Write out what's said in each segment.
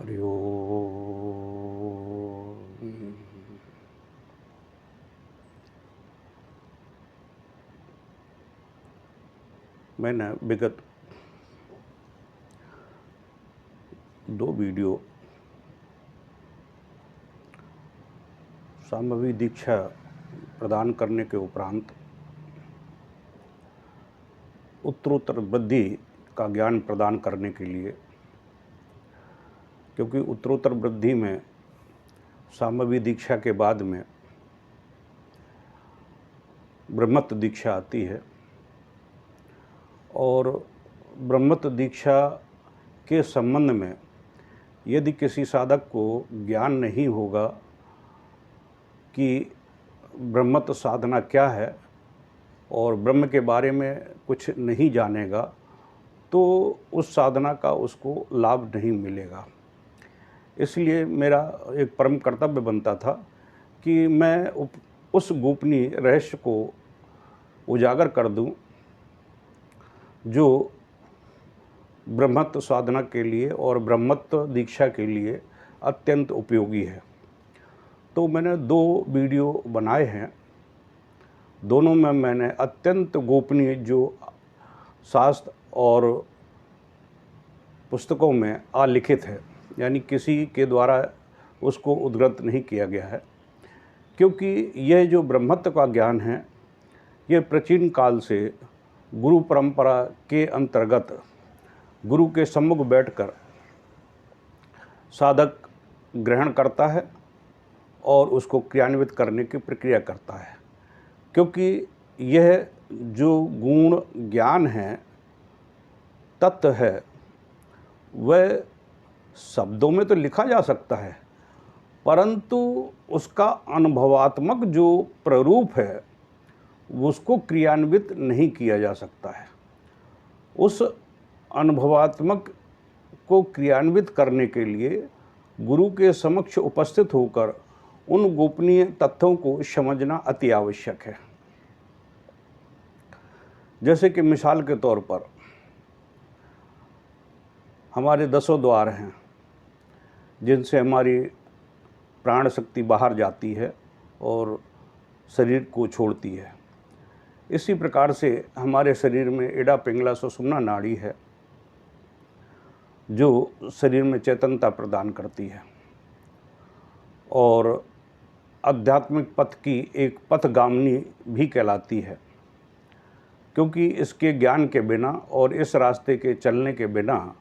हरि ओम। मैंने विगत 2 वीडियो सामूहिक दीक्षा प्रदान करने के उपरांत उत्तरोत्तर वृद्धि का ज्ञान प्रदान करने के लिए, क्योंकि उत्तरोत्तर वृद्धि में सामूहिक दीक्षा के बाद में ब्रह्मत्व दीक्षा आती है और ब्रह्मत्व दीक्षा के संबंध में यदि किसी साधक को ज्ञान नहीं होगा कि ब्रह्मत्व साधना क्या है और ब्रह्म के बारे में कुछ नहीं जानेगा तो उस साधना का उसको लाभ नहीं मिलेगा। इसलिए मेरा एक परम कर्तव्य बनता था कि मैं उस गोपनीय रहस्य को उजागर कर दूं जो ब्रह्मत्व साधना के लिए और ब्रह्मत्व दीक्षा के लिए अत्यंत उपयोगी है। तो मैंने 2 वीडियो बनाए हैं। दोनों में मैंने अत्यंत गोपनीय जो शास्त्र और पुस्तकों में आलिखित है, यानी किसी के द्वारा उसको उद्धृत नहीं किया गया है, क्योंकि यह जो ब्रह्मत्व का ज्ञान है यह प्राचीन काल से गुरु परंपरा के अंतर्गत गुरु के सम्मुख बैठकर साधक ग्रहण करता है और उसको क्रियान्वित करने की प्रक्रिया करता है। क्योंकि यह जो गुण ज्ञान है, तत्व है, वह शब्दों में तो लिखा जा सकता है, परंतु उसका अनुभवात्मक जो प्ररूप है उसको क्रियान्वित नहीं किया जा सकता है। उस अनुभवात्मक को क्रियान्वित करने के लिए गुरु के समक्ष उपस्थित होकर उन गोपनीय तथ्यों को समझना अति आवश्यक है। जैसे कि मिसाल के तौर पर हमारे 10 द्वार हैं जिनसे हमारी प्राण शक्ति बाहर जाती है और शरीर को छोड़ती है। इसी प्रकार से हमारे शरीर में एड़ा पिंगला सुषुम्ना नाड़ी है जो शरीर में चेतनता प्रदान करती है और आध्यात्मिक पथ की एक पथगामिनी भी कहलाती है, क्योंकि इसके ज्ञान के बिना और इस रास्ते के चलने के बिना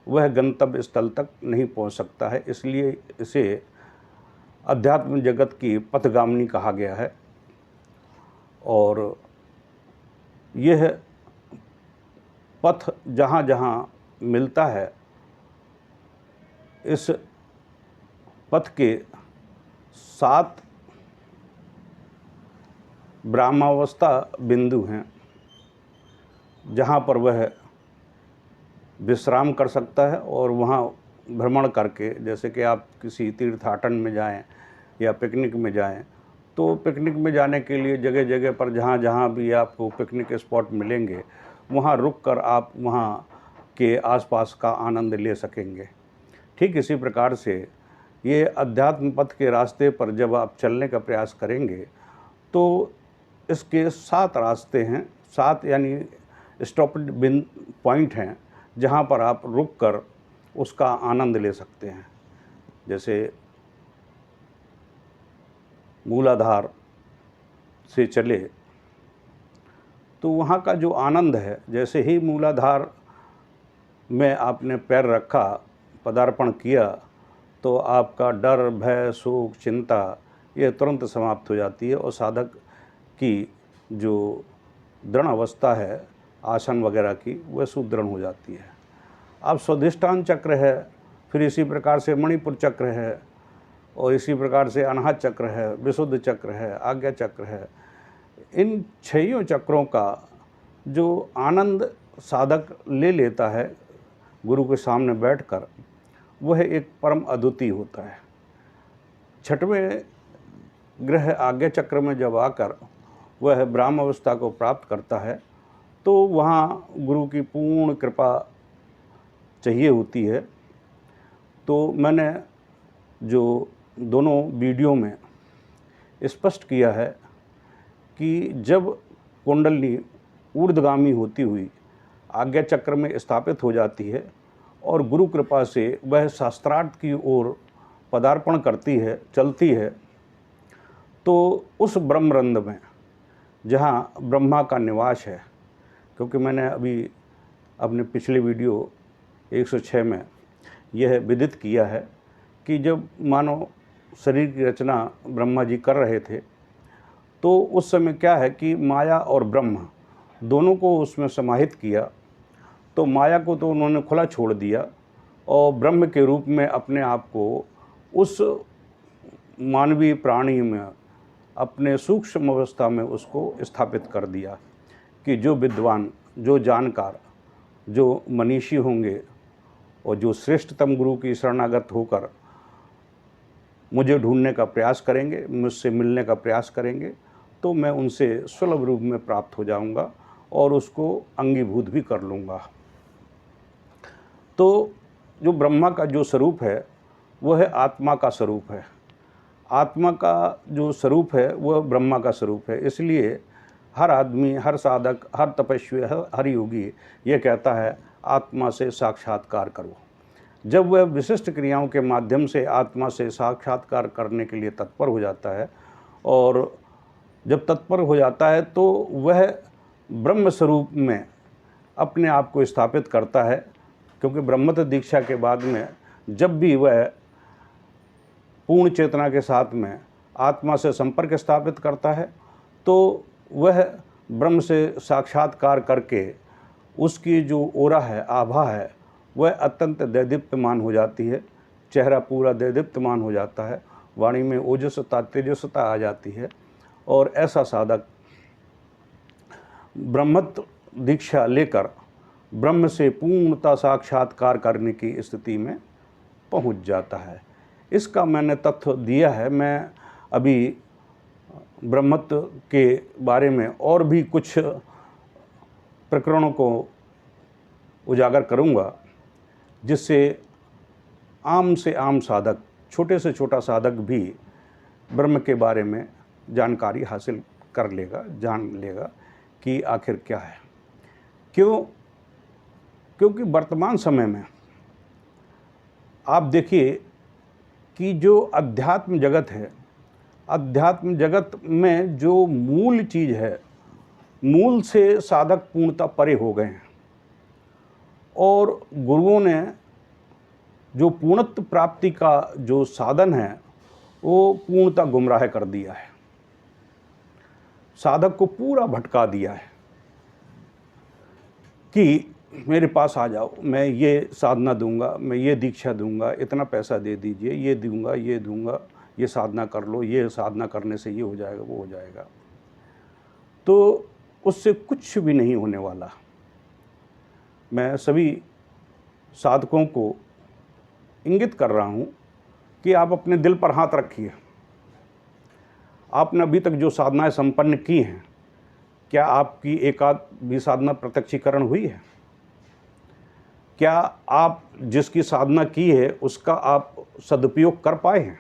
वह गंतव्य स्थल तक नहीं पहुंच सकता है। इसलिए इसे अध्यात्म जगत की पथगामिनी कहा गया है। और यह पथ जहाँ जहाँ मिलता है, इस पथ के 7 ब्रह्मावस्था बिंदु हैं जहाँ पर वह विश्राम कर सकता है और वहाँ भ्रमण करके, जैसे कि आप किसी तीर्थाटन में जाएं या पिकनिक में जाएं, तो पिकनिक में जाने के लिए जगह जगह पर जहाँ जहाँ भी आपको पिकनिक स्पॉट मिलेंगे वहाँ रुककर आप वहाँ के आसपास का आनंद ले सकेंगे। ठीक इसी प्रकार से ये अध्यात्म पथ के रास्ते पर जब आप चलने का प्रयास करेंगे तो इसके 7 रास्ते हैं, 7 यानी स्टॉप पॉइंट हैं जहाँ पर आप रुक कर उसका आनंद ले सकते हैं। जैसे मूलाधार से चले तो वहाँ का जो आनंद है, जैसे ही मूलाधार में आपने पैर रखा, पदार्पण किया, तो आपका डर, भय, शोक, चिंता ये तुरंत समाप्त हो जाती है और साधक की जो दृढ़ अवस्था है आसन वगैरह की, वह सुदृढ़ हो जाती है। अब स्वाधिष्ठान चक्र है, फिर इसी प्रकार से मणिपुर चक्र है और इसी प्रकार से अनाहत चक्र है, विशुद्ध चक्र है, आज्ञा चक्र है। इन 6 चक्रों का जो आनंद साधक ले लेता है गुरु के सामने बैठकर, वह एक परम अद्वितीय होता है। 6वें ग्रह आज्ञा चक्र में जब आकर वह ब्रह्म अवस्था को प्राप्त करता है तो वहाँ गुरु की पूर्ण कृपा चाहिए होती है तो मैंने जो दोनों वीडियो में स्पष्ट किया है कि जब कुंडलिनी ऊर्ध्वगामी होती हुई आज्ञा चक्र में स्थापित हो जाती है और गुरु कृपा से वह शास्त्रार्थ की ओर पदार्पण करती है, चलती है, तो उस ब्रह्मरंध्र में जहाँ ब्रह्मा का निवास है, क्योंकि मैंने अभी अपने पिछले वीडियो 106 में यह विदित किया है कि जब मानव शरीर की रचना ब्रह्मा जी कर रहे थे, तो उस समय क्या है कि माया और ब्रह्म दोनों को उसमें समाहित किया। तो माया को तो उन्होंने खुला छोड़ दिया और ब्रह्म के रूप में अपने आप को उस मानवीय प्राणी में अपने सूक्ष्म अवस्था में उसको स्थापित कर दिया कि जो विद्वान, जो जानकार, जो मनीषी होंगे और जो श्रेष्ठतम गुरु की शरणागत होकर मुझे ढूंढने का प्रयास करेंगे, मुझसे मिलने का प्रयास करेंगे, तो मैं उनसे सुलभ रूप में प्राप्त हो जाऊंगा और उसको अंगीभूत भी कर लूँगा। तो जो ब्रह्मा का जो स्वरूप है वह आत्मा का स्वरूप है। आत्मा का जो स्वरूप है वह ब्रह्मा का स्वरूप है। इसलिए हर आदमी, हर साधक, हर तपस्वी, हर योगी ये कहता है आत्मा से साक्षात्कार करो। जब वह विशिष्ट क्रियाओं के माध्यम से आत्मा से साक्षात्कार करने के लिए तत्पर हो जाता है और जब तत्पर हो जाता है तो वह ब्रह्म स्वरूप में अपने आप को स्थापित करता है, क्योंकि ब्रह्मत्व दीक्षा के बाद में जब भी वह पूर्ण चेतना के साथ में आत्मा से संपर्क स्थापित करता है तो वह ब्रह्म से साक्षात्कार करके उसकी जो ओरा है, आभा है, वह अत्यंत दैदीप्यमान हो जाती है। चेहरा पूरा दैदीप्यमान हो जाता है, वाणी में ओजस्वता, तेजस्वता आ जाती है और ऐसा साधक ब्रह्मत्व दीक्षा लेकर ब्रह्म से पूर्णता साक्षात्कार करने की स्थिति में पहुंच जाता है। इसका मैंने तथ्य दिया है। मैं अभी ब्रह्मत्व के बारे में और भी कुछ प्रकरणों को उजागर करूंगा, जिससे आम से आम साधक, छोटे से छोटा साधक भी ब्रह्म के बारे में जानकारी हासिल कर लेगा, जान लेगा कि आखिर क्या है। क्योंकि वर्तमान समय में आप देखिए कि जो अध्यात्म जगत है, अध्यात्म जगत में जो मूल चीज़ है, मूल से साधक पूर्णता परे हो गए हैं और गुरुओं ने जो पूर्णत्व प्राप्ति का जो साधन है वो पूर्णता गुमराह कर दिया है, साधक को पूरा भटका दिया है कि मेरे पास आ जाओ, मैं ये साधना दूंगा, मैं ये दीक्षा दूंगा, इतना पैसा दे दीजिए, ये दूंगा, ये दूंगा, ये साधना कर लो, ये साधना करने से ये हो जाएगा, वो हो जाएगा। तो उससे कुछ भी नहीं होने वाला। मैं सभी साधकों को इंगित कर रहा हूँ कि आप अपने दिल पर हाथ रखिए। आपने अभी तक जो साधनाएं संपन्न की हैं, क्या आपकी एकाध भी साधना प्रत्यक्षीकरण हुई है? क्या आप जिसकी साधना की है उसका आप सदुपयोग कर पाए हैं?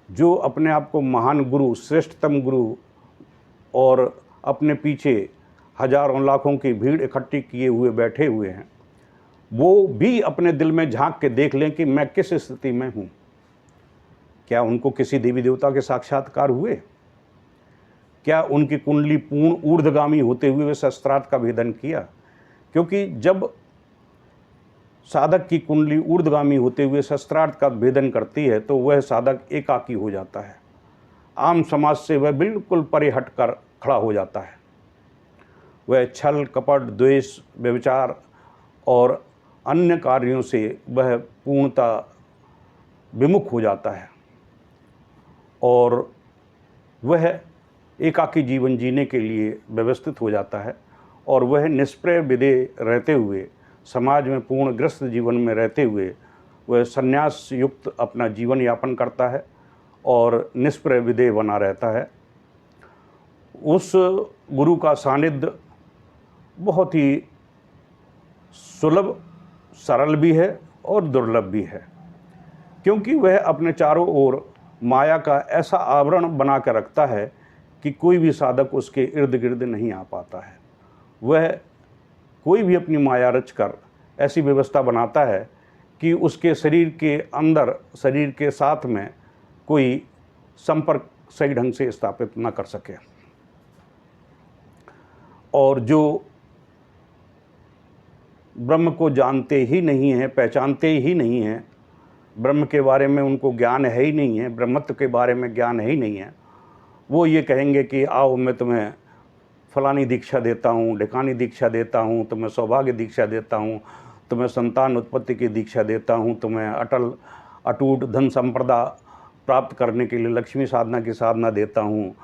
जो अपने आप को महान गुरु, श्रेष्ठतम गुरु और अपने पीछे हजारों लाखों की भीड़ इकट्ठी किए हुए बैठे हुए हैं, वो भी अपने दिल में झांक के देख लें कि मैं किस स्थिति में हूँ। क्या उनको किसी देवी देवता के साक्षात्कार हुए? क्या उनकी कुंडली पूर्ण ऊर्ध्वगामी होते हुए वे शस्त्रार्थ का भेदन किया? क्योंकि जब साधक की कुंडली ऊर्ध्वगामी होते हुए शस्त्रार्थ का भेदन करती है तो वह साधक एकाकी हो जाता है, आम समाज से वह बिल्कुल परे हटकर खड़ा हो जाता है। वह छल, कपट, द्वेष, व्यभिचार और अन्य कार्यों से वह पूर्णता विमुख हो जाता है और वह एकाकी जीवन जीने के लिए व्यवस्थित हो जाता है और वह निष्प्रय विदेह रहते हुए, समाज में पूर्णग्रस्त जीवन में रहते हुए वह संन्यास युक्त अपना जीवन यापन करता है और निष्प्रय विदेह बना रहता है। उस गुरु का सानिध्य बहुत ही सुलभ, सरल भी है और दुर्लभ भी है, क्योंकि वह अपने चारों ओर माया का ऐसा आवरण बना कर रखता है कि कोई भी साधक उसके इर्द गिर्द नहीं आ पाता है। वह कोई भी अपनी माया रच कर ऐसी व्यवस्था बनाता है कि उसके शरीर के अंदर, शरीर के साथ में कोई संपर्क सही ढंग से स्थापित न कर सके। और जो ब्रह्म को जानते ही नहीं हैं, पहचानते ही नहीं हैं, ब्रह्म के बारे में उनको ज्ञान है ही नहीं है, ब्रह्मत्व के बारे में ज्ञान है ही नहीं है, वो ये कहेंगे कि आओ मैं तुम्हें फलानी दीक्षा देता हूँ, ढिकानी दीक्षा देता हूँ, तुम्हें सौभाग्य दीक्षा देता हूँ, तुम्हें संतान उत्पत्ति की दीक्षा देता हूँ, तुम्हें अटल अटूट धन संपदा प्राप्त करने के लिए लक्ष्मी साधना की साधना देता हूँ,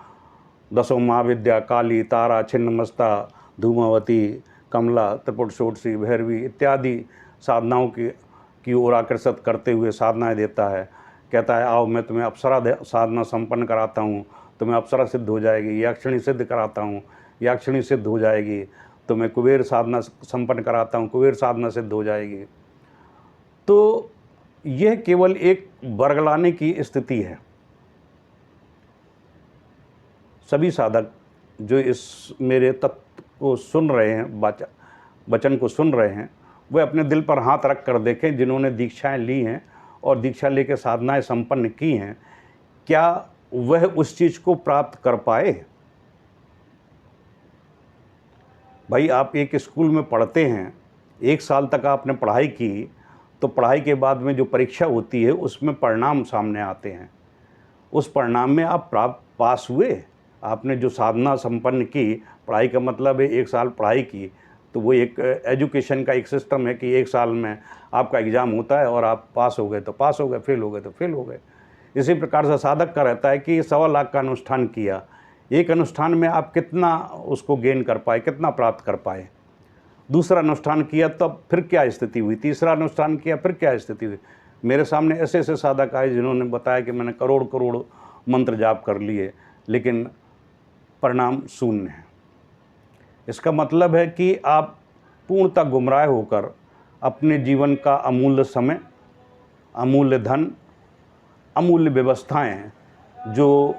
दसों महाविद्या, काली, तारा, छिन्नमस्ता, धूमावती, कमला, त्रिपुट षोडशी, भैरवी इत्यादि साधनाओं की ओर आकर्षित करते हुए साधनाएं देता है। कहता है आओ मैं तुम्हें अप्सरा साधना संपन्न कराता हूँ, तुम्हें अप्सरा सिद्ध हो जाएगी, याक्षिणी सिद्ध कराता हूँ, याक्षिणी सिद्ध हो जाएगी, तुम्हें कुबेर साधना संपन्न कराता हूँ, कुबेर साधना सिद्ध हो जाएगी। तो यह केवल एक बरगलाने की स्थिति है। सभी साधक जो इस मेरे तत्व को सुन रहे हैं, वचन को सुन रहे हैं, वे अपने दिल पर हाथ रख कर देखें, जिन्होंने दीक्षाएं ली हैं और दीक्षा लेकर साधनाएं संपन्न की हैं, क्या वह उस चीज़ को प्राप्त कर पाए? भाई आप एक स्कूल में पढ़ते हैं, 1 साल तक आपने पढ़ाई की, तो पढ़ाई के बाद में जो परीक्षा होती है उसमें परिणाम सामने आते हैं। उस परिणाम में आप पास हुए? आपने जो साधना संपन्न की, पढ़ाई का मतलब है 1 साल पढ़ाई की, तो वो एक एजुकेशन का एक सिस्टम है कि 1 साल में आपका एग्ज़ाम होता है और आप पास हो गए तो पास हो गए, फेल हो गए तो फेल हो गए। इसी प्रकार से साधक का रहता है कि 1.25 लाख का अनुष्ठान किया, एक अनुष्ठान में आप कितना उसको गेन कर पाए, कितना प्राप्त कर पाए। दूसरा अनुष्ठान किया तब फिर क्या स्थिति हुई, तीसरा अनुष्ठान किया फिर क्या स्थिति हुई। मेरे सामने ऐसे ऐसे साधक आए जिन्होंने बताया कि मैंने करोड़ करोड़ मंत्र जाप कर लिए, लेकिन परिणाम शून्य है। इसका मतलब है कि आप पूर्णतः गुमराह होकर अपने जीवन का अमूल्य समय, अमूल्य धन, अमूल्य व्यवस्थाएं, जो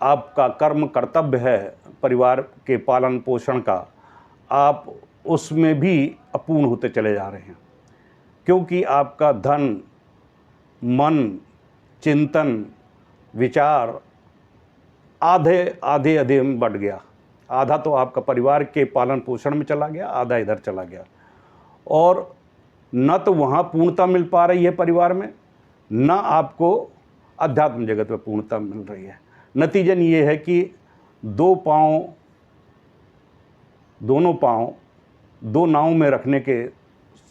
आपका कर्म कर्तव्य है परिवार के पालन पोषण का, आप उसमें भी अपूर्ण होते चले जा रहे हैं, क्योंकि आपका धन, मन, चिंतन, विचार आधे में बढ़ गया। आधा तो आपका परिवार के पालन पोषण में चला गया, आधा इधर चला गया, और न तो वहाँ पूर्णता मिल पा रही है परिवार में, न आपको अध्यात्म जगत में पूर्णता मिल रही है। नतीजन ये है कि दोनों पाँव दो नाव में रखने के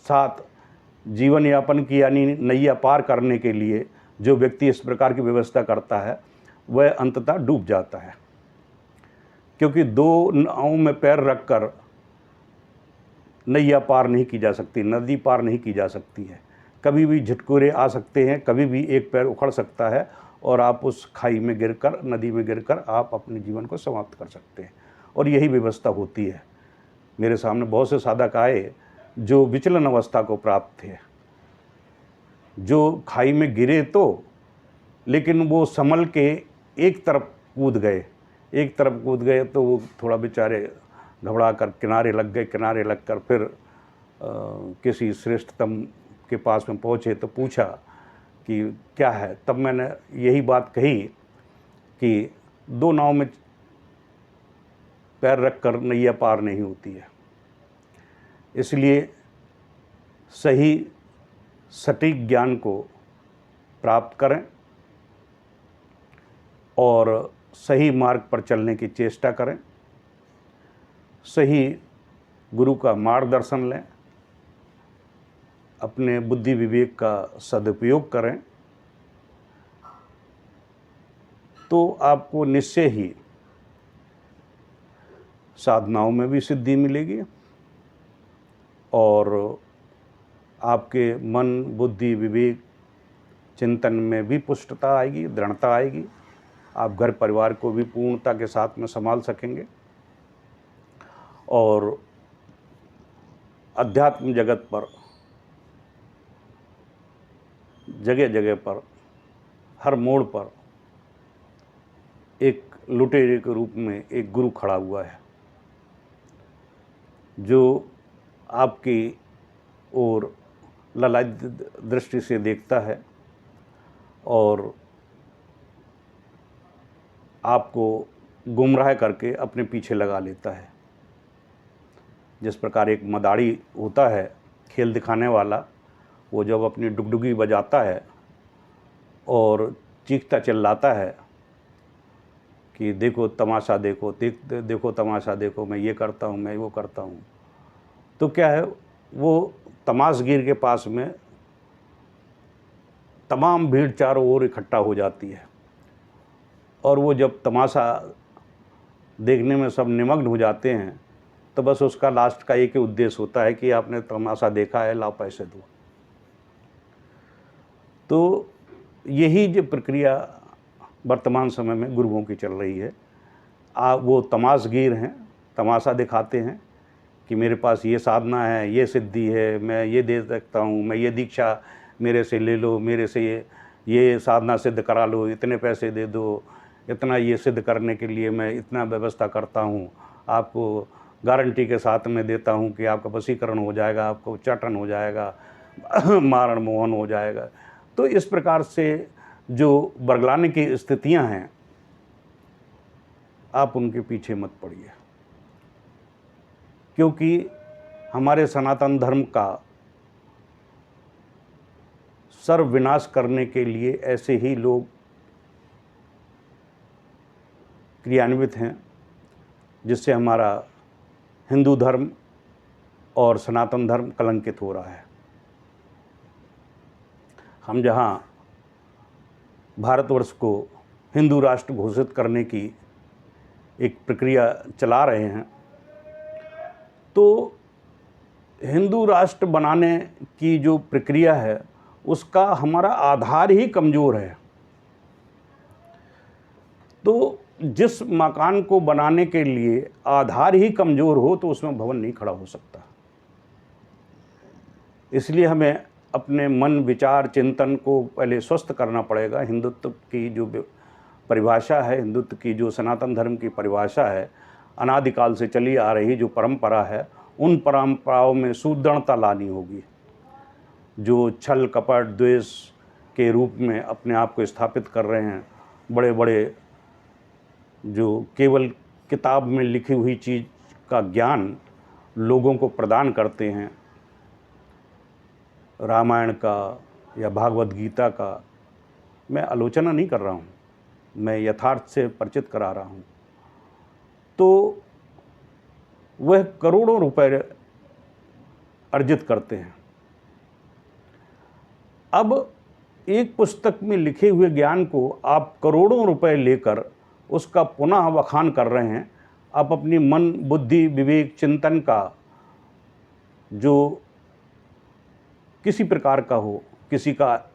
साथ जीवन यापन की, यानी नैया पार करने के लिए जो व्यक्ति इस प्रकार की व्यवस्था करता है वह अंततः डूब जाता है, क्योंकि 2 नाव में पैर रखकर नैया पार नहीं की जा सकती, नदी पार नहीं की जा सकती है। कभी भी झटकोरे आ सकते हैं, कभी भी एक पैर उखड़ सकता है और आप उस खाई में गिरकर, नदी में गिरकर आप अपने जीवन को समाप्त कर सकते हैं। और यही व्यवस्था होती है। मेरे सामने बहुत से साधक आए जो विचलन अवस्था को प्राप्त थे, जो खाई में गिरे तो, लेकिन वो संभल के एक तरफ कूद गए तो वो थोड़ा बेचारे घबरा कर किनारे लग गए। किनारे लगकर फिर किसी श्रेष्ठतम के पास में पहुँचे तो पूछा कि क्या है। तब मैंने यही बात कही कि 2 नाव में पैर रख कर नैया पार नहीं होती है। इसलिए सही सटीक ज्ञान को प्राप्त करें और सही मार्ग पर चलने की चेष्टा करें, सही गुरु का मार्गदर्शन लें, अपने बुद्धि विवेक का सदुपयोग करें, तो आपको निश्चय ही साधनाओं में भी सिद्धि मिलेगी और आपके मन, बुद्धि, विवेक, चिंतन में भी पुष्टता आएगी, दृढ़ता आएगी। आप घर परिवार को भी पूर्णता के साथ में संभाल सकेंगे और अध्यात्म जगत पर जगह जगह पर, हर मोड़ पर एक लुटेरे के रूप में एक गुरु खड़ा हुआ है, जो आपकी ओर लालायित दृष्टि से देखता है और आपको गुमराह करके अपने पीछे लगा लेता है। जिस प्रकार एक मदारी होता है खेल दिखाने वाला, वो जब अपनी डुगडुगी बजाता है और चीखता चिल्लाता है कि देखो तमाशा देखो, देखो तमाशा देखो, मैं ये करता हूँ, मैं वो करता हूँ, तो क्या है, वो तमाशगीर के पास में तमाम भीड़ चारों ओर इकट्ठा हो जाती है और वो जब तमाशा देखने में सब निमग्न हो जाते हैं तो बस उसका लास्ट का एक ही उद्देश्य होता है कि आपने तमाशा देखा है, लाओ पैसे दो। तो यही जो प्रक्रिया वर्तमान समय में गुरुओं की चल रही है। वो तमाशगीर हैं, तमाशा दिखाते हैं कि मेरे पास ये साधना है, ये सिद्धि है, मैं ये दे सकता हूँ, मैं ये दीक्षा मेरे से ले लो, मेरे से ये साधना सिद्ध करा लो, इतने पैसे दे दो, इतना ये सिद्ध करने के लिए मैं इतना व्यवस्था करता हूँ, आपको गारंटी के साथ में देता हूँ कि आपका वशीकरण हो जाएगा, आपको उच्चाटन हो जाएगा, मारण मोहन हो जाएगा। तो इस प्रकार से जो बरगलाने की स्थितियाँ हैं, आप उनके पीछे मत पड़िए, क्योंकि हमारे सनातन धर्म का सर्वविनाश करने के लिए ऐसे ही लोग क्रियान्वित हैं, जिससे हमारा हिंदू धर्म और सनातन धर्म कलंकित हो रहा है। हम जहाँ भारतवर्ष को हिंदू राष्ट्र घोषित करने की एक प्रक्रिया चला रहे हैं, तो हिंदू राष्ट्र बनाने की जो प्रक्रिया है उसका हमारा आधार ही कमज़ोर है। तो जिस मकान को बनाने के लिए आधार ही कमज़ोर हो तो उसमें भवन नहीं खड़ा हो सकता। इसलिए हमें अपने मन, विचार, चिंतन को पहले स्वस्थ करना पड़ेगा। हिंदुत्व की जो परिभाषा है, हिंदुत्व की जो सनातन धर्म की परिभाषा है, अनादिकाल से चली आ रही जो परंपरा है, उन परंपराओं में सुदृढ़ता लानी होगी। जो छल कपट द्वेष के रूप में अपने आप को स्थापित कर रहे हैं, बड़े बड़े जो केवल किताब में लिखी हुई चीज़ का ज्ञान लोगों को प्रदान करते हैं, रामायण का या भागवत गीता का मैं आलोचना नहीं कर रहा हूँ, मैं यथार्थ से परिचित करा रहा हूँ। तो वह करोड़ों रुपए अर्जित करते हैं। अब एक पुस्तक में लिखे हुए ज्ञान को आप करोड़ों रुपए लेकर उसका पुनः बखान कर रहे हैं। आप अपनी मन, बुद्धि, विवेक, चिंतन का जो किसी प्रकार का हो, किसी का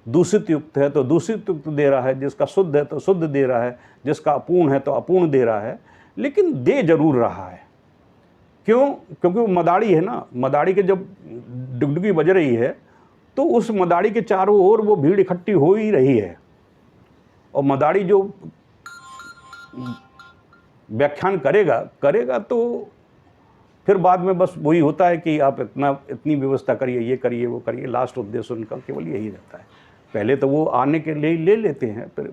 दूषित युक्त है तो दूषित युक्त दे रहा है, जिसका शुद्ध है तो शुद्ध दे रहा है, जिसका अपूर्ण है तो अपूर्ण दे रहा है, लेकिन दे जरूर रहा है। क्यों? क्योंकि वो मदारी है ना। मदारी के जब डुगडुगी बज रही है तो उस मदारी के चारों ओर वो भीड़ इकट्ठी हो ही रही है, और मदारी जो व्याख्यान करेगा तो फिर बाद में बस वही होता है कि आप इतनी व्यवस्था करिए, ये करिए, वो करिए। लास्ट उद्देश्य उनका केवल यही रहता है। पहले तो वो आने के लिए ले लेते हैं। फिर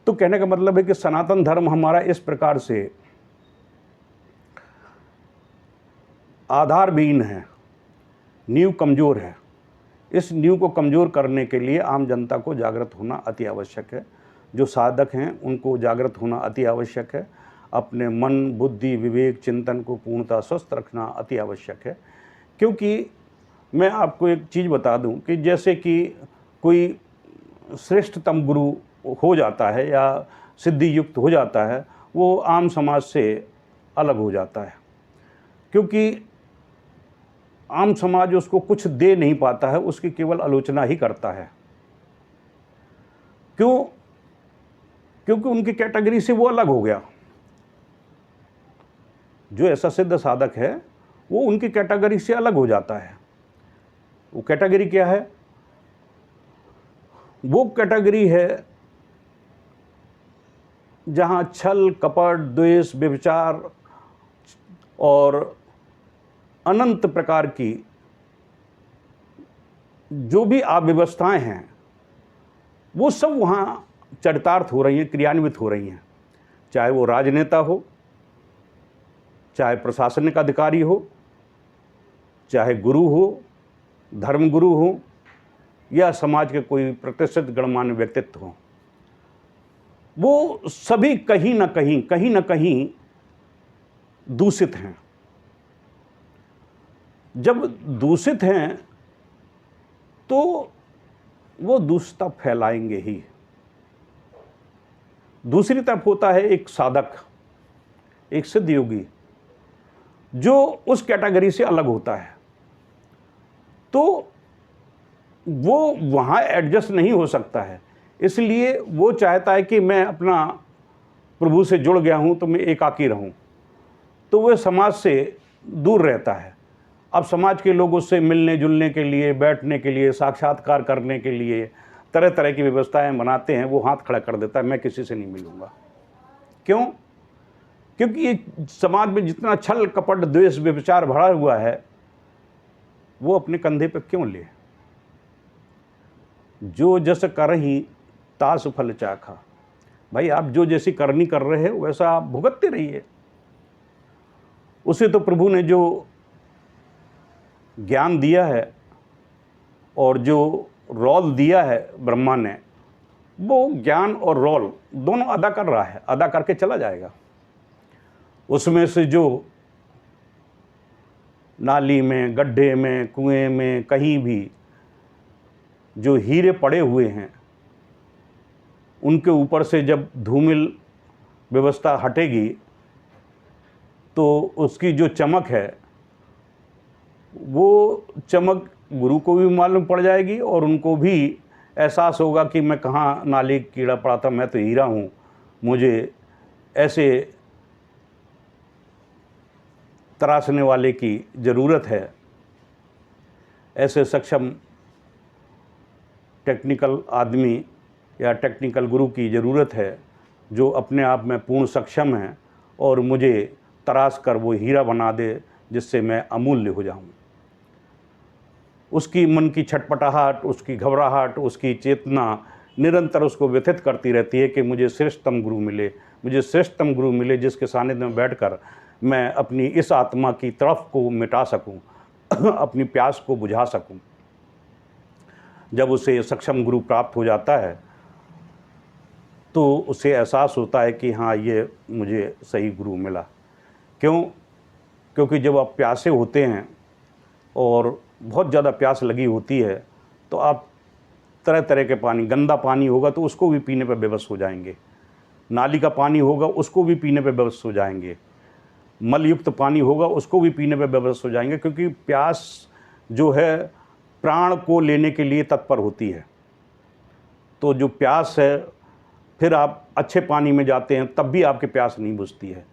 तो कहने का मतलब है कि सनातन धर्म हमारा इस प्रकार से आधारहीन है, नींव कमज़ोर है। इस नींव को कमज़ोर करने के लिए आम जनता को जागृत होना अति आवश्यक है। जो साधक हैं उनको जागृत होना अति आवश्यक है। अपने मन, बुद्धि, विवेक, चिंतन को पूर्णतः स्वस्थ रखना अति आवश्यक है। क्योंकि मैं आपको एक चीज़ बता दूं कि जैसे कि कोई श्रेष्ठतम गुरु हो जाता है या सिद्धि युक्त हो जाता है, वो आम समाज से अलग हो जाता है, क्योंकि आम समाज उसको कुछ दे नहीं पाता है, उसकी केवल आलोचना ही करता है। क्यों? क्योंकि उनकी कैटेगरी से वो अलग हो गया। जो ऐसा सिद्ध साधक है वो उनकी कैटेगरी से अलग हो जाता है। वो कैटेगरी क्या है? वो कैटेगरी है जहाँ छल, कपट, द्वेष, व्यभिचार और अनंत प्रकार की जो भी अव्यवस्थाएं हैं वो सब वहाँ चरितार्थ हो रही हैं, क्रियान्वित हो रही हैं। चाहे वो राजनेता हो, चाहे प्रशासनिक अधिकारी हो, चाहे गुरु हो, धर्मगुरु हो, या समाज के कोई प्रतिष्ठित गणमान्य व्यक्तित्व हो, वो सभी कहीं ना कहीं दूषित हैं। जब दूषित हैं तो वो दूषितता फैलाएंगे ही। दूसरी तरफ होता है एक साधक, एक सिद्ध योगी, जो उस कैटेगरी से अलग होता है। तो वो वहाँ एडजस्ट नहीं हो सकता है, इसलिए वो चाहता है कि मैं अपना प्रभु से जुड़ गया हूँ तो मैं एकाकी रहूँ, तो वह समाज से दूर रहता है। अब समाज के लोगों से मिलने जुलने के लिए, बैठने के लिए, साक्षात्कार करने के लिए तरह तरह की व्यवस्थाएं बनाते हैं, वो हाथ खड़ा कर देता है, मैं किसी से नहीं मिलूँगा। क्यों? क्योंकि ये समाज में जितना छल, कपट, द्वेष, व्यभिचार भरा हुआ है, वो अपने कंधे पर क्यों ले? जो जस करही तास फल चाखा। भाई, आप जो जैसी करनी कर रहे हो वैसा आप भुगतते रहिए। उसे तो प्रभु ने जो ज्ञान दिया है और जो रोल दिया है ब्रह्मा ने, वो ज्ञान और रोल दोनों अदा कर रहा है, अदा करके चला जाएगा। उसमें से जो नाली में, गड्ढे में, कुएं में, कहीं भी जो हीरे पड़े हुए हैं, उनके ऊपर से जब धूमिल व्यवस्था हटेगी तो उसकी जो चमक है वो चमक गुरु को भी मालूम पड़ जाएगी और उनको भी एहसास होगा कि मैं कहाँ नाली कीड़ा पड़ा था, मैं तो हीरा हूँ, मुझे ऐसे तराशने वाले की ज़रूरत है, ऐसे सक्षम टेक्निकल आदमी या टेक्निकल गुरु की ज़रूरत है जो अपने आप में पूर्ण सक्षम है और मुझे तराश कर वो हीरा बना दे जिससे मैं अमूल्य हो जाऊं। उसकी मन की छटपटाहट, उसकी घबराहट, उसकी चेतना निरंतर उसको व्यथित करती रहती है कि मुझे श्रेष्ठतम गुरु मिले, मुझे श्रेष्ठतम गुरु मिले जिसके सानिध्य में बैठकर मैं अपनी इस आत्मा की तड़फ को मिटा सकूं, अपनी प्यास को बुझा सकूं। जब उसे सक्षम गुरु प्राप्त हो जाता है तो उसे एहसास होता है कि हाँ, ये मुझे सही गुरु मिला। क्यों? क्योंकि जब आप प्यासे होते हैं और बहुत ज़्यादा प्यास लगी होती है तो आप तरह तरह के पानी, गंदा पानी होगा तो उसको भी पीने पर बेबस हो जाएंगे, नाली का पानी होगा उसको भी पीने पर बेबस हो जाएंगे, मलयुक्त पानी होगा उसको भी पीने पर बेबस हो जाएंगे, क्योंकि प्यास जो है प्राण को लेने के लिए तत्पर होती है। तो जो प्यास है, फिर आप अच्छे पानी में जाते हैं तब भी आपकी प्यास नहीं बुझती है।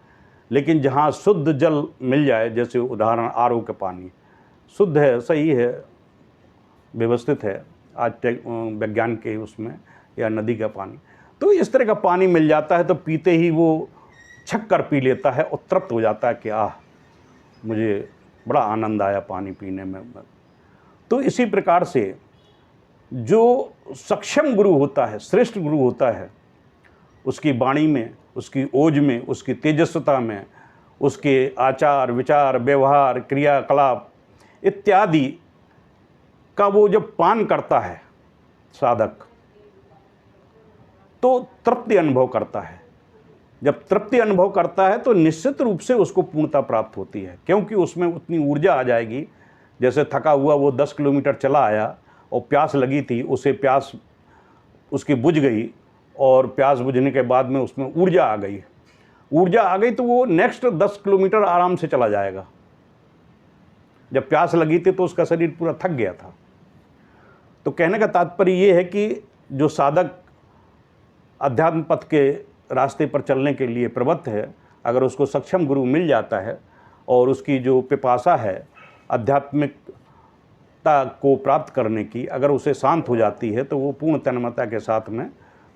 लेकिन जहाँ शुद्ध जल मिल जाए, जैसे उदाहरण आरओ का पानी शुद्ध है, सही है, व्यवस्थित है आज विज्ञान के उसमें, या नदी का पानी, तो इस तरह का पानी मिल जाता है तो पीते ही वो छक कर पी लेता है और तृप्त हो जाता है कि आह, मुझे बड़ा आनंद आया पानी पीने में। तो इसी प्रकार से जो सक्षम गुरु होता है, श्रेष्ठ गुरु होता है, उसकी वाणी में, उसकी ओज में, उसकी तेजस्विता में, उसके आचार विचार, व्यवहार, क्रियाकलाप इत्यादि का वो जब पान करता है साधक, तो तृप्ति अनुभव करता है। जब तृप्ति अनुभव करता है तो निश्चित रूप से उसको पूर्णता प्राप्त होती है, क्योंकि उसमें उतनी ऊर्जा आ जाएगी। जैसे थका हुआ वो 10 किलोमीटर चला आया और प्यास लगी थी, उसे प्यास उसकी बुझ गई और प्यास बुझने के बाद में उसमें ऊर्जा आ गई। ऊर्जा आ गई तो वो नेक्स्ट 10 किलोमीटर आराम से चला जाएगा। जब प्यास लगी थी तो उसका शरीर पूरा थक गया था। तो कहने का तात्पर्य ये है कि जो साधक अध्यात्म पथ के रास्ते पर चलने के लिए प्रवृत्त है, अगर उसको सक्षम गुरु मिल जाता है और उसकी जो पिपासा है आध्यात्मिक पूर्णता को प्राप्त करने की, अगर उसे शांत हो जाती है तो वो पूर्ण तन्मयता के साथ में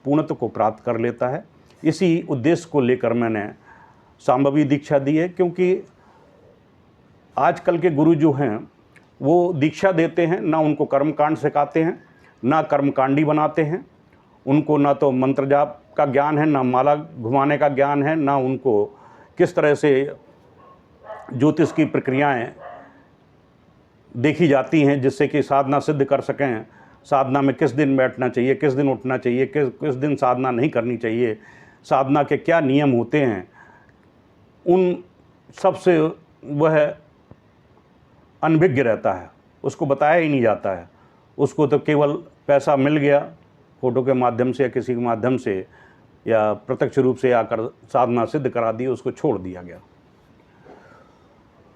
पूर्णत्व को प्राप्त कर लेता है। इसी उद्देश्य को लेकर मैंने शांभवी दीक्षा दी है, क्योंकि आजकल के गुरु जो हैं वो दीक्षा देते हैं, ना उनको कर्मकांड सिखाते हैं, ना कर्मकांडी बनाते हैं, उनको ना तो मंत्र जाप का ज्ञान है, ना माला घुमाने का ज्ञान है, ना उनको किस तरह से ज्योतिष की प्रक्रियाएं देखी जाती हैं जिससे कि साधना सिद्ध कर सकें। साधना में किस दिन बैठना चाहिए, किस दिन उठना चाहिए, किस दिन साधना नहीं करनी चाहिए, साधना के क्या नियम होते हैं, उन सब से वह अनभिज्ञ रहता है, उसको बताया ही नहीं जाता है। उसको तो केवल पैसा मिल गया, फोटो के माध्यम से या किसी के माध्यम से या प्रत्यक्ष रूप से आकर साधना सिद्ध करा दी, उसको छोड़ दिया गया।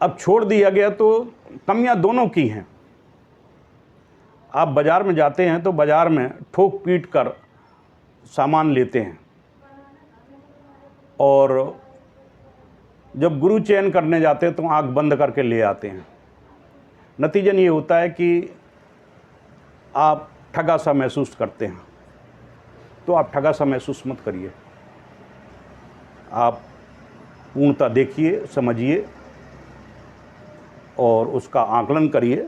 अब छोड़ दिया गया तो कमियां दोनों की हैं। आप बाज़ार में जाते हैं तो बाज़ार में ठोक पीट कर सामान लेते हैं, और जब गुरु चयन करने जाते हैं तो आंख बंद करके ले आते हैं। नतीजन ये होता है कि आप ठगा सा महसूस करते हैं। तो आप ठगा सा महसूस मत करिए, आप पूर्णता देखिए, समझिए और उसका आकलन करिए,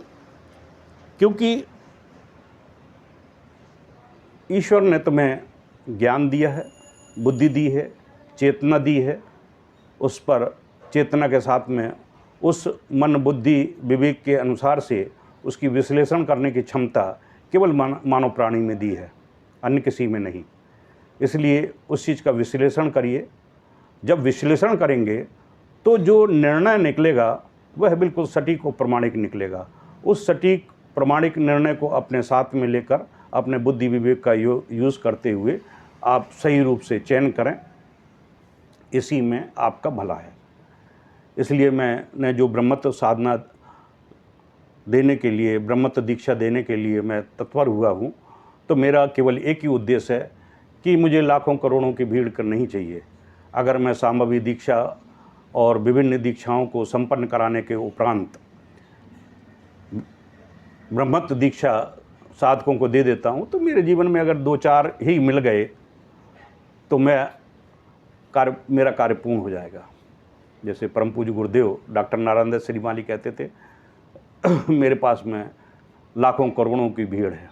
क्योंकि ईश्वर ने तुम्हें ज्ञान दिया है, बुद्धि दी है, चेतना दी है। उस पर चेतना के साथ में उस मन बुद्धि विवेक के अनुसार से उसकी विश्लेषण करने की क्षमता केवल मानव प्राणी में दी है, अन्य किसी में नहीं। इसलिए उस चीज़ का विश्लेषण करिए। जब विश्लेषण करेंगे तो जो निर्णय निकलेगा वह बिल्कुल सटीक और प्रमाणिक निकलेगा। उस सटीक प्रमाणिक निर्णय को अपने साथ में लेकर अपने बुद्धि विवेक का यूज़ करते हुए आप सही रूप से चयन करें, इसी में आपका भला है। इसलिए मैंने जो ब्रह्मत्व साधना देने के लिए, ब्रह्मत्व दीक्षा देने के लिए मैं तत्पर हुआ हूँ, तो मेरा केवल एक ही उद्देश्य है कि मुझे लाखों करोड़ों की भीड़ कर नहीं चाहिए। अगर मैं शांभवी दीक्षा और विभिन्न दीक्षाओं को संपन्न कराने के उपरांत ब्रह्मत्व दीक्षा साधकों को दे देता हूँ, तो मेरे जीवन में अगर 2-4 ही मिल गए तो मेरा कार्य पूर्ण हो जाएगा। जैसे परम पूज्य गुरुदेव डॉक्टर नारायण दत्त श्रीमाली कहते थे, मेरे पास में लाखों करोड़ों की भीड़ है,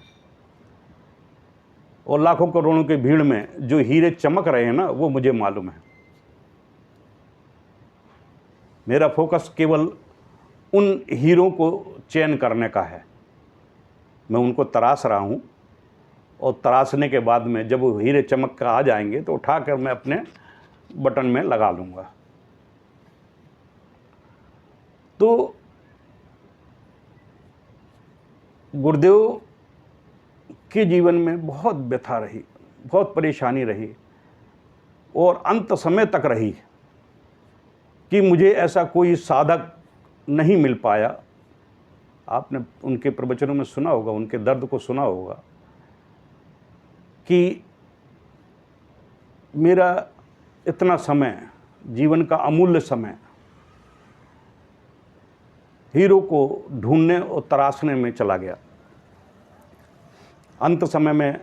और लाखों करोड़ों की भीड़ में जो हीरे चमक रहे हैं ना, वो मुझे मालूम है। मेरा फोकस केवल उन हीरों को चयन करने का है। मैं उनको तराश रहा हूँ, और तराशने के बाद में जब वो हीरे चमक कर आ जाएंगे तो उठाकर मैं अपने बटन में लगा लूँगा। तो गुरुदेव के जीवन में बहुत व्यथा रही, बहुत परेशानी रही, और अंत समय तक रही कि मुझे ऐसा कोई साधक नहीं मिल पाया। आपने उनके प्रवचनों में सुना होगा, उनके दर्द को सुना होगा कि मेरा इतना समय, जीवन का अमूल्य समय हीरो को ढूंढने और तराशने में चला गया। अंत समय में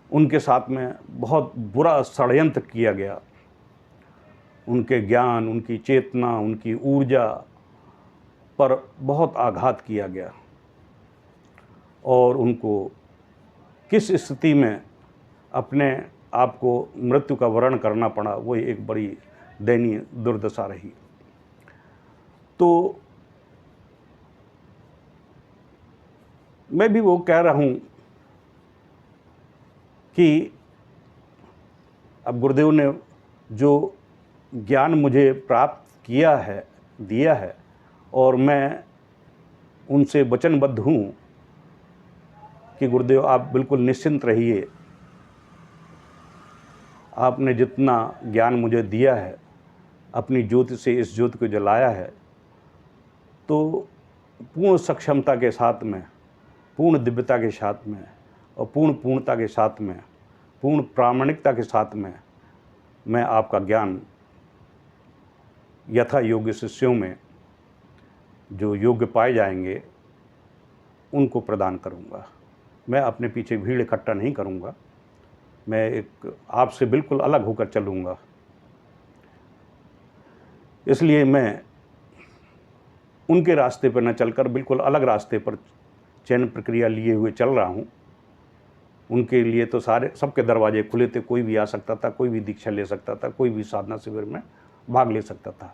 उनके साथ में बहुत बुरा षड्यंत्र किया गया। उनके ज्ञान, उनकी चेतना, उनकी ऊर्जा पर बहुत आघात किया गया, और उनको किस स्थिति में अपने आप को मृत्यु का वरण करना पड़ा, वो एक बड़ी दयनीय दुर्दशा रही। तो मैं भी वो कह रहा हूँ कि अब गुरुदेव ने जो ज्ञान मुझे प्राप्त किया है, दिया है, और मैं उनसे वचनबद्ध हूँ कि गुरुदेव आप बिल्कुल निश्चिंत रहिए। आपने जितना ज्ञान मुझे दिया है, अपनी ज्योति से इस ज्योति को जलाया है, तो पूर्ण सक्षमता के साथ में, पूर्ण दिव्यता के साथ में, और पूर्ण पूर्णता के साथ में, पूर्ण प्रामाणिकता के साथ में मैं आपका ज्ञान यथा योग्य शिष्यों में जो योग्य पाए जाएंगे उनको प्रदान करूँगा। मैं अपने पीछे भीड़ इकट्ठा नहीं करूँगा, मैं एक आपसे बिल्कुल अलग होकर चलूँगा। इसलिए मैं उनके रास्ते पर न चलकर बिल्कुल अलग रास्ते पर चयन प्रक्रिया लिए हुए चल रहा हूँ। उनके लिए तो सारे सबके दरवाजे खुले थे, कोई भी आ सकता था, कोई भी दीक्षा ले सकता था, कोई भी साधना शिविर में भाग ले सकता था,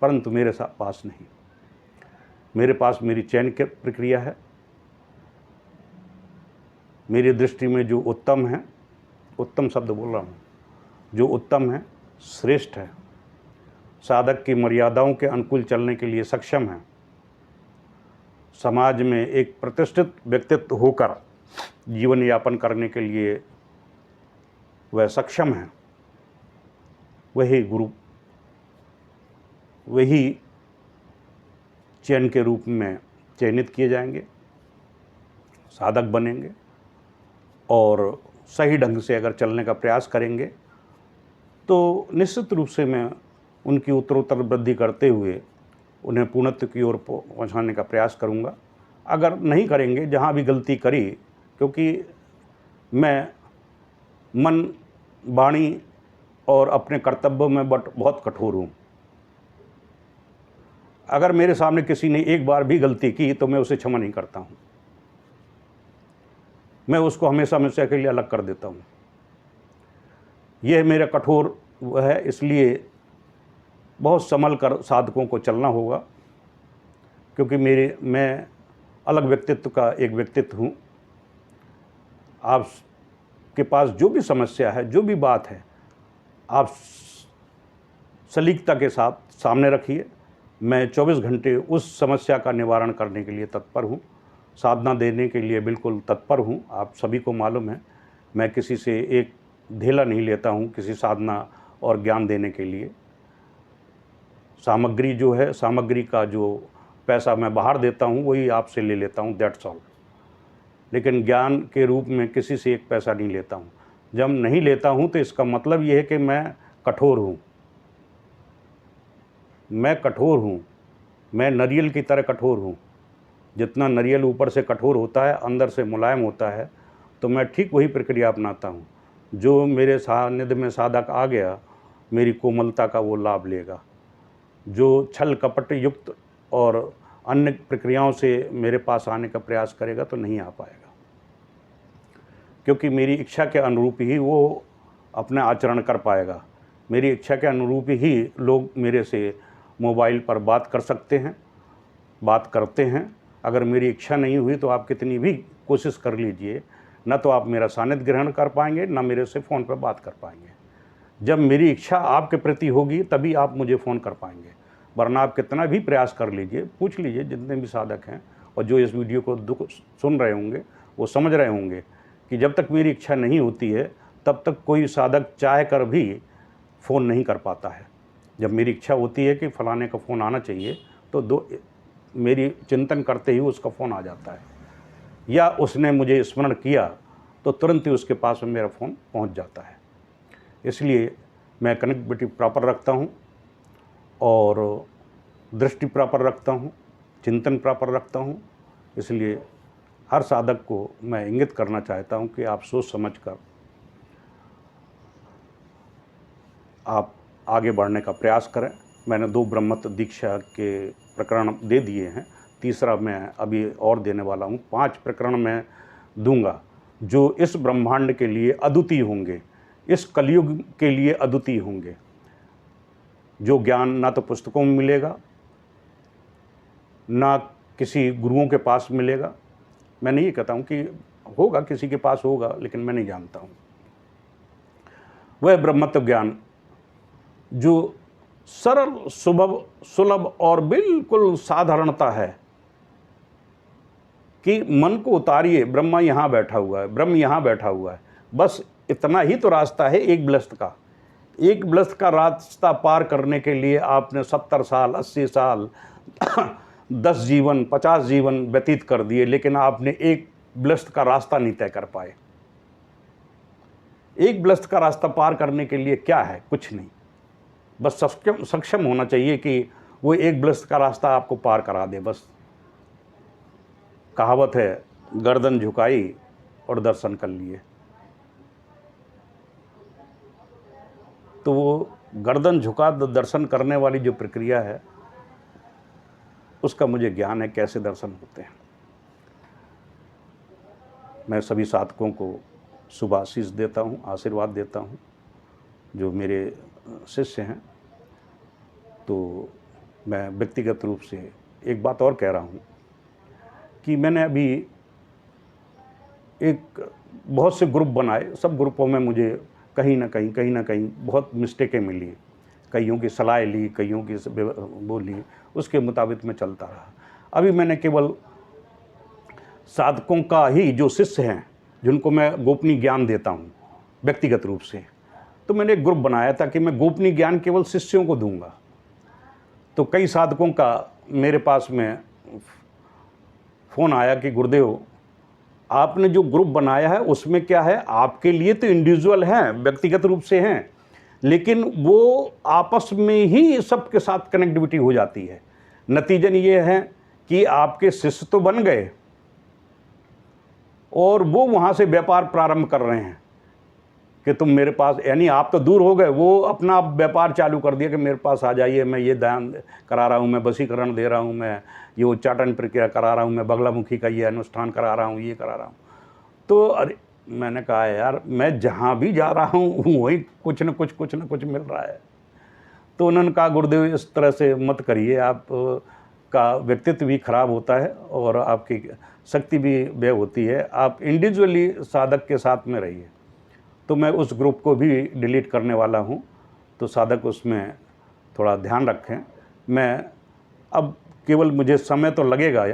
परंतु मेरे पास नहीं। मेरे पास मेरी चयन की प्रक्रिया है। मेरी दृष्टि में जो उत्तम है, उत्तम शब्द बोल रहा हूँ, जो उत्तम है, श्रेष्ठ है, साधक की मर्यादाओं के अनुकूल चलने के लिए सक्षम है, समाज में एक प्रतिष्ठित व्यक्तित्व होकर जीवन यापन करने के लिए वह सक्षम है, वही गुरु, वही चयन के रूप में चयनित किए जाएंगे, साधक बनेंगे और सही ढंग से अगर चलने का प्रयास करेंगे तो निश्चित रूप से मैं उनकी उत्तरोत्तर वृद्धि करते हुए उन्हें पूर्णत्व की ओर पहुँचाने का प्रयास करूँगा। अगर नहीं करेंगे, जहाँ भी गलती करी, क्योंकि मैं मन, वाणी और अपने कर्तव्यों में बहुत कठोर हूँ। अगर मेरे सामने किसी ने एक बार भी गलती की तो मैं उसे क्षमा नहीं करता हूँ, मैं उसको हमेशा हमेशा के लिए अलग कर देता हूँ। यह मेरा कठोर वह है, इसलिए बहुत संभल कर साधकों को चलना होगा, क्योंकि मैं अलग व्यक्तित्व का एक व्यक्तित्व हूँ। आपके पास जो भी समस्या है, जो भी बात है, आप सलीकता के साथ सामने रखिए। मैं 24 घंटे उस समस्या का निवारण करने के लिए तत्पर हूँ, साधना देने के लिए बिल्कुल तत्पर हूँ। आप सभी को मालूम है, मैं किसी से एक ढेला नहीं लेता हूँ किसी साधना और ज्ञान देने के लिए। सामग्री जो है, सामग्री का जो पैसा मैं बाहर देता हूँ वही आपसे ले लेता हूँ, दैट्स ऑल। लेकिन ज्ञान के रूप में किसी से एक पैसा नहीं लेता हूँ। जब नहीं लेता हूँ तो इसका मतलब ये है कि मैं कठोर हूँ, मैं कठोर हूँ, मैं नारियल की तरह कठोर हूँ। जितना नारियल ऊपर से कठोर होता है, अंदर से मुलायम होता है, तो मैं ठीक वही प्रक्रिया अपनाता हूँ। जो मेरे सानिध्य में साधक आ गया, मेरी कोमलता का वो लाभ लेगा। जो छल कपट युक्त और अन्य प्रक्रियाओं से मेरे पास आने का प्रयास करेगा तो नहीं आ पाएगा, क्योंकि मेरी इच्छा के अनुरूप ही वो अपना आचरण कर पाएगा। मेरी इच्छा के अनुरूप ही लोग मेरे से मोबाइल पर बात कर सकते हैं, बात करते हैं। अगर मेरी इच्छा नहीं हुई तो आप कितनी भी कोशिश कर लीजिए, न तो आप मेरा सानिध्य ग्रहण कर पाएंगे, न मेरे से फ़ोन पर बात कर पाएंगे। जब मेरी इच्छा आपके प्रति होगी तभी आप मुझे फ़ोन कर पाएंगे, वरना आप कितना भी प्रयास कर लीजिए, पूछ लीजिए जितने भी साधक हैं और जो इस वीडियो को सुन रहे होंगे वो समझ रहे होंगे कि जब तक मेरी इच्छा नहीं होती है तब तक कोई साधक चाह कर भी फ़ोन नहीं कर पाता है। जब मेरी इच्छा होती है कि फ़लाने का फ़ोन आना चाहिए तो मेरी चिंतन करते ही उसका फ़ोन आ जाता है, या उसने मुझे स्मरण किया तो तुरंत ही उसके पास में मेरा फ़ोन पहुंच जाता है। इसलिए मैं कनेक्टिविटी प्रॉपर रखता हूं और दृष्टि प्रॉपर रखता हूं, चिंतन प्रॉपर रखता हूं। इसलिए हर साधक को मैं इंगित करना चाहता हूं कि आप सोच समझ कर आप आगे बढ़ने का प्रयास करें। मैंने 2 ब्रह्मत्व दीक्षा के प्रकरण दे दिए हैं, तीसरा मैं अभी और देने वाला हूँ। 5 प्रकरण मैं दूंगा जो इस ब्रह्मांड के लिए अद्वितीय होंगे, इस कलयुग के लिए अद्वितीय होंगे। जो ज्ञान ना तो पुस्तकों में मिलेगा, ना किसी गुरुओं के पास मिलेगा। मैं नहीं कहता हूँ कि होगा, किसी के पास होगा, लेकिन मैं नहीं जानता हूँ। वह ब्रह्मत्व ज्ञान जो सरल, सुलभ और बिल्कुल साधारणता है कि मन को उतारिए, ब्रह्मा यहाँ बैठा हुआ है, ब्रह्म यहाँ बैठा हुआ है, बस इतना ही तो रास्ता है एक ब्लस्त का। एक ब्लस्त का रास्ता पार करने के लिए आपने 70 साल, 80 साल 10 जीवन, 50 जीवन व्यतीत कर दिए, लेकिन आपने एक ब्लस्त का रास्ता नहीं तय कर पाए। एक ब्लस्त का रास्ता पार करने के लिए क्या है? कुछ नहीं, बस सक्षम होना चाहिए कि वो एक ब्लस्त का रास्ता आपको पार करा दे। बस कहावत है, गर्दन झुकाई और दर्शन कर लिए। तो वो गर्दन झुका दर्शन करने वाली जो प्रक्रिया है, उसका मुझे ज्ञान है कैसे दर्शन होते हैं। मैं सभी साधकों को शुभाशीष देता हूँ, आशीर्वाद देता हूँ, जो मेरे शिष्य हैं। तो मैं व्यक्तिगत रूप से एक बात और कह रहा हूँ कि मैंने अभी एक बहुत से ग्रुप बनाए, सब ग्रुपों में मुझे कहीं ना कहीं बहुत मिस्टेकें मिली, कईयों की सलाह ली, कईयों की वो ली, उसके मुताबिक मैं चलता रहा। अभी मैंने केवल साधकों का ही जो शिष्य हैं, जिनको मैं गोपनीय ज्ञान देता हूँ व्यक्तिगत रूप से, तो मैंने एक ग्रुप बनाया था कि मैं गोपनीय ज्ञान केवल शिष्यों को दूंगा। तो कई साधकों का मेरे पास में फ़ोन आया कि गुरुदेव, आपने जो ग्रुप बनाया है उसमें क्या है, आपके लिए तो इंडिविजुअल हैं, व्यक्तिगत रूप से हैं, लेकिन वो आपस में ही सबके साथ कनेक्टिविटी हो जाती है। नतीजन ये है कि आपके शिष्य तो बन गए और वो वहाँ से व्यापार प्रारंभ कर रहे हैं कि तुम मेरे पास, यानी आप तो दूर हो गए, वो अपना व्यापार चालू कर दिया कि मेरे पास आ जाइए, मैं ये दान करा रहा हूँ, मैं वशीकरण दे रहा हूँ, मैं ये उच्चाटन प्रक्रिया करा रहा हूँ, मैं बगलामुखी का ये अनुष्ठान करा रहा हूँ, ये करा रहा हूँ। तो अरे मैंने कहा यार, मैं जहाँ भी जा रहा हूँ वहीं कुछ न कुछ मिल रहा है। तो उन्होंने कहा गुरुदेव इस तरह से मत करिए, आप का व्यक्तित्व भी खराब होता है और आपकी शक्ति भी व्यय होती है, आप इंडिविजुअली साधक के साथ में रहिए। तो मैं उस ग्रुप को भी डिलीट करने वाला हूँ, तो साधक उसमें थोड़ा ध्यान रखें। मैं अब केवल मुझे समय तो लगेगा,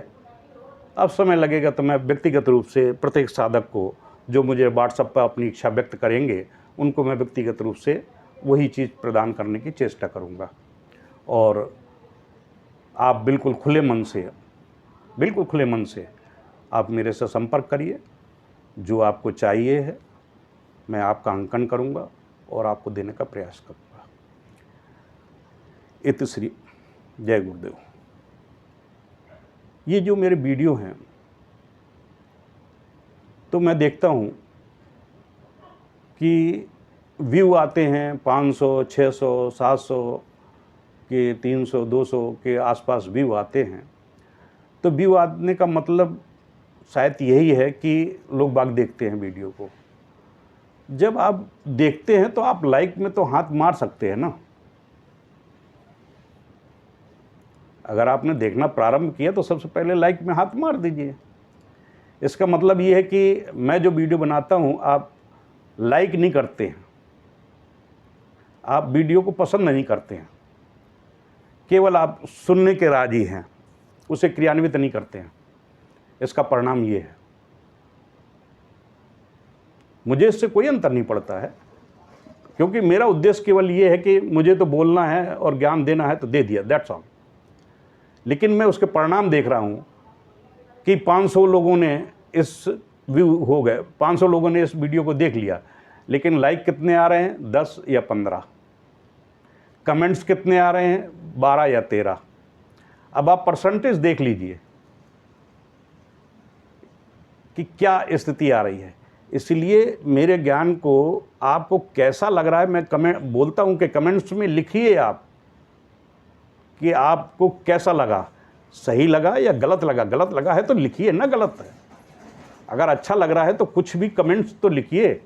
अब समय लगेगा तो मैं व्यक्तिगत रूप से प्रत्येक साधक को जो मुझे व्हाट्सएप पर अपनी इच्छा व्यक्त करेंगे, उनको मैं व्यक्तिगत रूप से वही चीज़ प्रदान करने की चेष्टा करूँगा। और आप बिल्कुल खुले मन से आप मेरे से संपर्क करिए, जो आपको चाहिए है मैं आपका अंकन करूँगा और आपको देने का प्रयास करूँगा। इति श्री जय गुरुदेव। ये जो मेरे वीडियो हैं, तो मैं देखता हूँ कि व्यू आते हैं 500, 600, 700 के, 300, 200 के आसपास व्यू आते हैं। तो व्यू आने का मतलब शायद यही है कि लोग बाग देखते हैं वीडियो को। जब आप देखते हैं तो आप लाइक में तो हाथ मार सकते हैं ना। अगर आपने देखना प्रारंभ किया तो सबसे पहले लाइक में हाथ मार दीजिए। इसका मतलब ये है कि मैं जो वीडियो बनाता हूँ आप लाइक नहीं करते हैं, आप वीडियो को पसंद नहीं करते हैं, केवल आप सुनने के राजी हैं, उसे क्रियान्वित नहीं करते हैं। इसका परिणाम ये है। मुझे इससे कोई अंतर नहीं पड़ता है, क्योंकि मेरा उद्देश्य केवल ये है कि मुझे तो बोलना है और ज्ञान देना है तो दे दिया, दैट्स ऑल। लेकिन मैं उसके परिणाम देख रहा हूँ कि 500 लोगों ने इस व्यू हो गए, 500 लोगों ने इस वीडियो को देख लिया, लेकिन लाइक कितने आ रहे हैं? 10 या 15। कमेंट्स कितने आ रहे हैं? 12 या 13। अब आप परसेंटेज देख लीजिए कि क्या स्थिति आ रही है। इसलिए मेरे ज्ञान को आपको कैसा लग रहा है, मैं कमेंट बोलता हूं कि कमेंट्स में लिखिए आप कि आपको कैसा लगा, सही लगा या गलत लगा। गलत लगा है तो लिखिए ना गलत है। अगर अच्छा लग रहा है तो कुछ भी कमेंट्स तो लिखिए,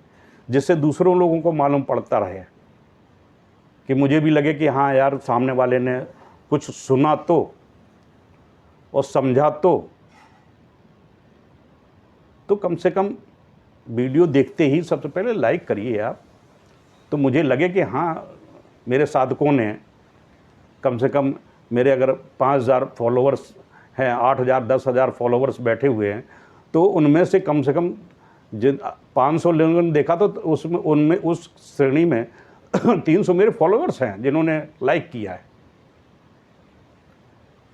जिससे दूसरों लोगों को मालूम पड़ता रहे, कि मुझे भी लगे कि हाँ यार, सामने वाले ने कुछ सुना तो और समझा तो कम से कम वीडियो देखते ही सबसे पहले लाइक करिए आप। तो मुझे लगे कि हाँ, मेरे साधकों ने कम से कम, मेरे अगर 5000 फॉलोअर्स हैं, 8000, 10,000 फॉलोअर्स बैठे हुए हैं, तो उनमें से कम जिन 500 लोगों ने देखा तो उसमें उनमें उस श्रेणी में 300 मेरे फॉलोअर्स हैं जिन्होंने लाइक किया है।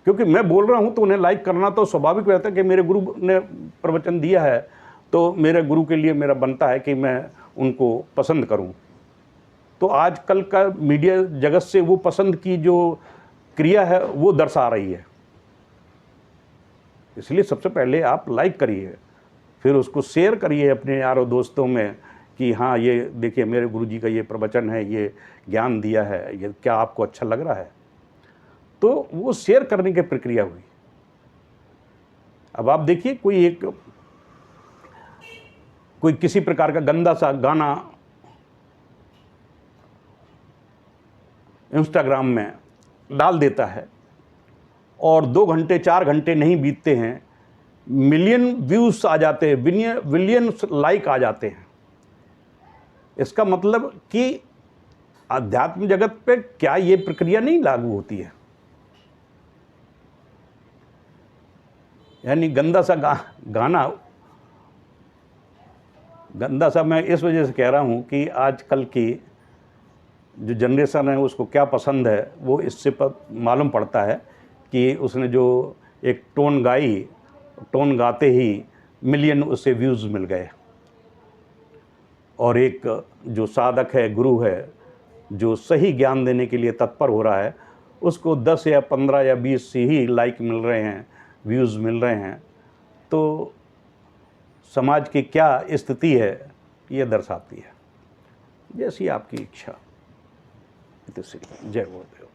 क्योंकि मैं बोल रहा हूं तो उन्हें लाइक करना तो स्वाभाविक रहता है कि मेरे गुरु ने प्रवचन दिया है, तो मेरे गुरु के लिए मेरा बनता है कि मैं उनको पसंद करूं। तो आजकल का मीडिया जगत से वो पसंद की जो क्रिया है वो दर्शा रही है। इसलिए सबसे पहले आप लाइक करिए, फिर उसको शेयर करिए अपने यारों दोस्तों में कि हाँ ये देखिए मेरे गुरुजी का ये प्रवचन है, ये ज्ञान दिया है, ये क्या आपको अच्छा लग रहा है। तो वो शेयर करने की प्रक्रिया हुई। अब आप देखिए कोई किसी प्रकार का गंदा सा गाना इंस्टाग्राम में डाल देता है और 2 घंटे 4 घंटे नहीं बीतते हैं, मिलियन व्यूज़ आ जाते हैं, बिलियन लाइक आ जाते हैं। इसका मतलब कि आध्यात्म जगत पे क्या ये प्रक्रिया नहीं लागू होती है? यानी गंदा सा गाना, गंदा सा मैं इस वजह से कह रहा हूँ कि आजकल की जो जनरेशन है उसको क्या पसंद है वो इससे मालूम पड़ता है कि उसने जो एक टोन गाई, टोन गाते ही मिलियन उससे व्यूज़ मिल गए। और एक जो साधक है, गुरु है, जो सही ज्ञान देने के लिए तत्पर हो रहा है, उसको 10 या 15 या 20 ही लाइक मिल रहे हैं, व्यूज़ मिल रहे हैं। तो समाज की क्या स्थिति है ये दर्शाती है। जैसी आपकी इच्छा। जय गुरुदेव।